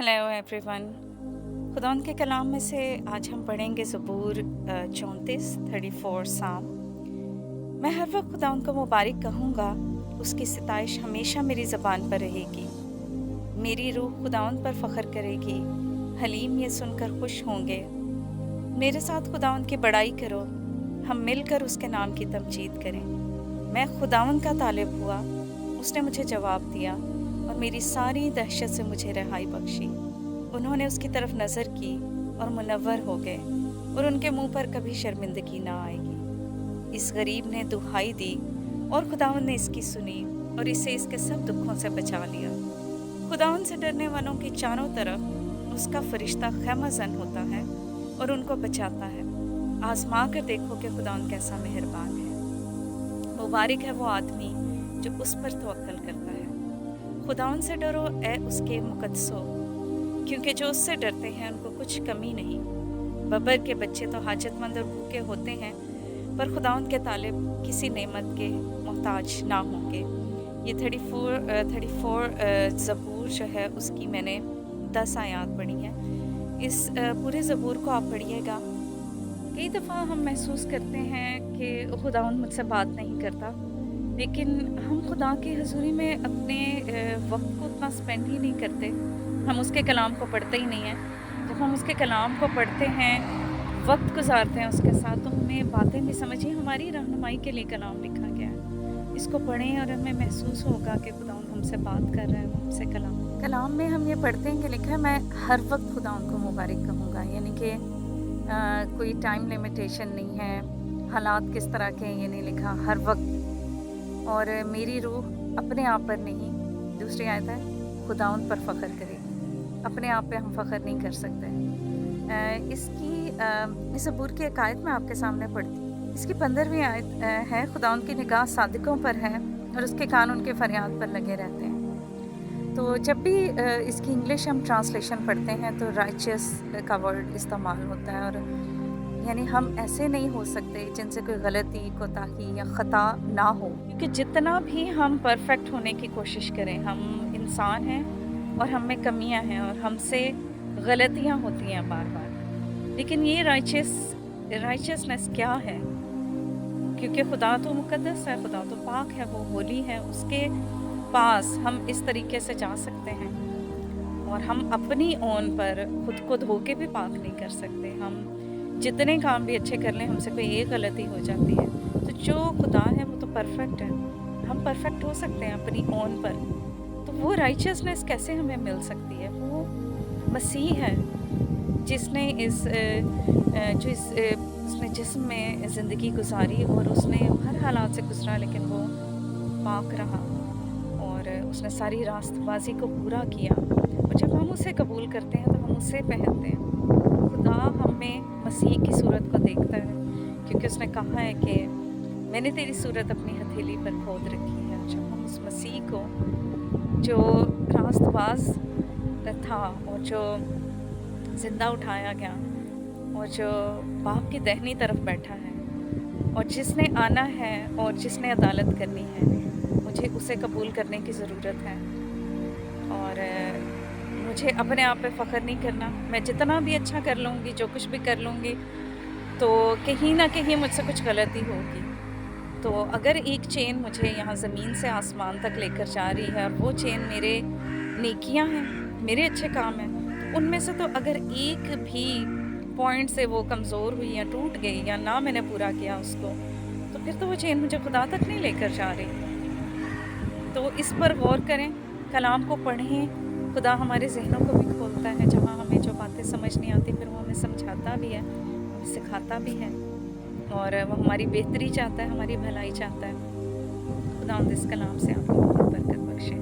Hello everyone. खुदा के कलाम में से आज हम पढ़ेंगे ज़बूर 34 साम। मैं हर वक्त खुदा को मुबारक कहूँगा, उसकी सिताइश हमेशा मेरी ज़बान पर रहेगी। मेरी रूह खुदावंद पर फ़ख्र करेगी, हलीम ये सुनकर खुश होंगे। मेरे साथ खुदावंद की बड़ाई करो, हम मिलकर उसके नाम की तमजीद करें। मैं खुदावंद का तालिब हुआ, उसने मुझे जवाब दिया और मेरी सारी दहशत से मुझे रिहाई बख्शी। उन्होंने उसकी तरफ नज़र की और मुनव्वर हो गए, और उनके मुंह पर कभी शर्मिंदगी ना आएगी। इस गरीब ने दुहाई दी और खुदावंद ने इसकी सुनी और इसे इसके सब दुखों से बचा लिया। खुदावंद से डरने वालों की चारों तरफ उसका फरिश्ता खैमज़न होता है और उनको बचाता है। आजमा कर देखो कि खुदावंद कैसा मेहरबान है। मुबारक है वो आदमी जो उस पर तवक्कल करता है। खुदावंद से डरो ए उसके मुकद्दसो, क्योंकि जो उससे डरते हैं उनको कुछ कमी नहीं। बबर के बच्चे तो हाजतमंद और भूखे होते हैं, पर खुदावंद के तालिब किसी नेमत के मोहताज ना होंगे। ये 34 ज़बूर जो है उसकी मैंने 10 आयात पढ़ी हैं। इस पूरे ज़बूर को आप पढ़िएगा। कई दफ़ा हम महसूस करते हैं कि खुदावंद मुझसे बात नहीं करता, लेकिन हम खुदा की हज़ूरी में अपने वक्त को उतना स्पेंड ही नहीं करते। हम उसके कलाम को पढ़ते ही नहीं हैं। जब हम उसके कलाम को पढ़ते हैं, वक्त गुजारते हैं उसके साथ, तो हमें बातें भी समझिए हमारी रहनुमाई के लिए कलाम लिखा गया है। इसको पढ़ें और हमें महसूस होगा कि खुदा हमसे बात कर रहा है, हमसे कलाम में हम ये पढ़ते हैं कि लिखा है, मैं हर वक्त खुदा को मुबारक कहूँगा। यानी कि कोई टाइम लिमिटेशन नहीं है, हालात किस तरह के ये नहीं लिखा, हर वक्त। और मेरी रूह अपने आप पर नहीं, दूसरी आयत है, खुदावंद पर फ़ख्र करेगी। अपने आप पे हम फ़ख्र नहीं कर सकते। इस ज़बूर की एक आयत मैं आपके सामने पढ़ती। इसकी 15वीं आयत है, खुदावंद की निगाह सादिकों पर है और उसके कान उनके फरियाद पर लगे रहते हैं। तो जब भी इसकी इंग्लिश हम ट्रांसलेशन पढ़ते हैं तो राइचियस का वर्ड इस्तेमाल होता है, और यानी हम ऐसे नहीं हो सकते जिनसे कोई गलती, कोताही या ख़ता ना हो। क्योंकि जितना भी हम परफेक्ट होने की कोशिश करें, हम इंसान हैं और हम में कमियां हैं और हमसे गलतियां होती हैं बार बार। लेकिन ये राइचियसनेस क्या है? क्योंकि खुदा तो मुकद्दस है, खुदा तो पाक है, वो होली है। उसके पास हम इस तरीके से जा सकते हैं, और हम अपनी ओन पर खुद को धो के भी पाक नहीं कर सकते। हम जितने काम भी अच्छे कर लें, हमसे कोई एक गलती हो जाती है। तो जो खुदा है वो तो परफेक्ट है, हम परफेक्ट हो सकते हैं अपनी ओन पर। तो वो राइचियसनेस कैसे हमें मिल सकती है? वो मसीह है जिसने उसने जिस्म में ज़िंदगी गुजारी और उसने हर हालात से गुजरा, लेकिन वो पाक रहा और उसने सारी रास्तबाजी को पूरा किया। और जब हम उसे कबूल करते हैं तो हम उसे पहनते हैं। खुदा हमें मसीह की सूरत को देखता है, क्योंकि उसने कहा है कि मैंने तेरी सूरत अपनी हथेली पर खोद रखी है। जब हम उस मसीह को, जो रास्तबाज था और जो ज़िंदा उठाया गया और जो बाप की दाहिनी तरफ बैठा है और जिसने आना है और जिसने अदालत करनी है, मुझे उसे कबूल करने की ज़रूरत है। और मुझे अपने आप पे फ़ख्र नहीं करना। मैं जितना भी अच्छा कर लूँगी, जो कुछ भी कर लूँगी, तो कहीं ना कहीं मुझसे कुछ गलती होगी। तो अगर एक चेन मुझे यहाँ ज़मीन से आसमान तक लेकर जा रही है और वो चेन मेरे नेकियां हैं, मेरे अच्छे काम हैं, तो उनमें से तो अगर एक भी पॉइंट से वो कमज़ोर हुई या टूट गई या ना मैंने पूरा किया उसको, तो फिर तो वो चेन मुझे खुदा तक नहीं लेकर जा रही। तो इस पर गौर करें, कलाम को पढ़ें। खुदा हमारे जहनों को भी खोलता है, जहाँ हमें जो बातें समझ नहीं आती फिर वो हमें समझाता भी है, हमें सिखाता भी है, और वो हमारी बेहतरी चाहता है, हमारी भलाई चाहता है। खुदा इस कलाम से आपको बहुत बरकत बख्शे।